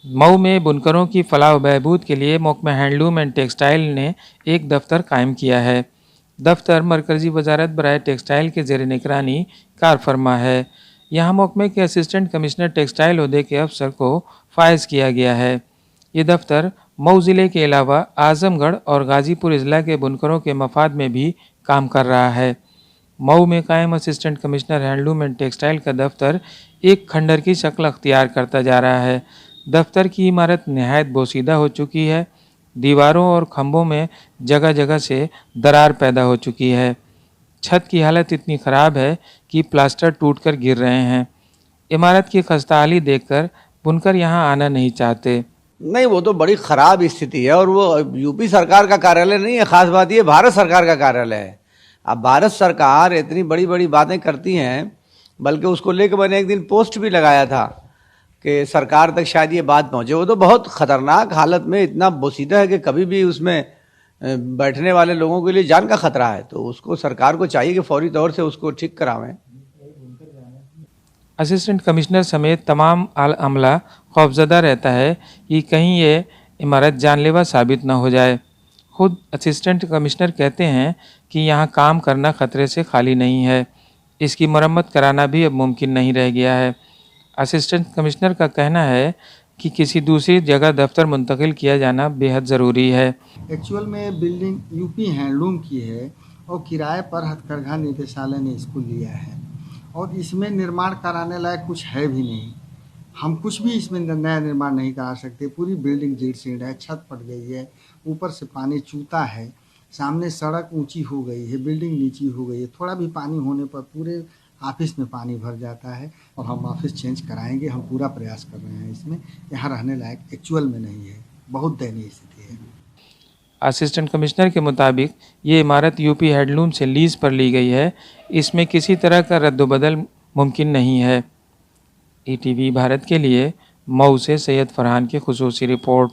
मऊ में बुनकरों की फलाह बहबूद के लिए महकमा हैंडलूम एंड टेक्सटाइल ने एक दफ्तर कायम किया है। दफ्तर मरकज़ी वजारत बराए टेक्सटाइल के ज़ेर निगरानी कार फरमा है। यहाँ महकमे के असिस्टेंट कमिश्नर टेक्सटाइल ओहदे के अफसर को फायज किया गया है। ये दफ्तर मऊ ज़िले के अलावा आज़मगढ़ और गाज़ीपुर अजला के बुनकरों के मफाद में भी काम कर रहा है। मऊ में कायम assistant commissioner handloom and textile का दफ्तर एक खंडर की शक्ल अख्तियार करता जा रहा है। दफ्तर की इमारत नहायत बोसीदा हो चुकी है। दीवारों और खंभों में जगह जगह से दरार पैदा हो चुकी है। छत की हालत इतनी ख़राब है कि प्लास्टर टूटकर गिर रहे हैं। इमारत की खस्ताहाली देखकर बुनकर यहाँ आना नहीं चाहते। नहीं, वो तो बड़ी खराब स्थिति है और वो यूपी सरकार का कार्यालय नहीं है। खास बात ये भारत सरकार का कार्यालय है। अब भारत सरकार इतनी बड़ी बड़ी बातें करती हैं, बल्कि उसको लेकर मैंने एक दिन पोस्ट भी लगाया था कि सरकार तक शायद ये बात पहुंचे। वो तो बहुत खतरनाक हालत में इतना बोसीदा है कि कभी भी उसमें बैठने वाले लोगों के लिए जान का खतरा है। तो उसको सरकार को चाहिए कि फौरी तौर से उसको ठीक करावें। असिस्टेंट कमिश्नर समेत तमाम अमला खौफजदा रहता है कि कहीं ये इमारत जानलेवा साबित न हो जाए। खुद असिस्टेंट कमिश्नर कहते हैं कि यहाँ काम करना खतरे से खाली नहीं है। इसकी मरम्मत कराना भी अब मुमकिन नहीं रह गया है। असिस्टेंट कमिश्नर का कहना है कि किसी दूसरी जगह दफ्तर मुंतकिल किया जाना बेहद ज़रूरी है। एक्चुअल में बिल्डिंग यूपी हैंडलूम की है और किराए पर हथकरघा निदेशालय ने इसको लिया है और इसमें निर्माण कराने लायक कुछ है भी नहीं। हम कुछ भी इसमें नया निर्माण नहीं करा सकते। पूरी बिल्डिंग जीर्ण है, छत फट गई है, ऊपर से पानी चूता है, सामने सड़क ऊंची हो गई है, बिल्डिंग नीची हो गई है। थोड़ा भी पानी होने पर पूरे ऑफिस में पानी भर जाता है और हम ऑफिस चेंज कराएंगे। हम पूरा प्रयास कर रहे हैं। इसमें यहाँ रहने लायक एक्चुअल में नहीं है। बहुत दयनीय स्थिति है। असिस्टेंट कमिश्नर के मुताबिक ये इमारत यूपी हैंडलूम से लीज़ पर ली गई है। इसमें किसी तरह का रद्दबदल मुमकिन नहीं है। ETV भारत के लिए मऊ से सैयद फरहान की खुसूसी रिपोर्ट।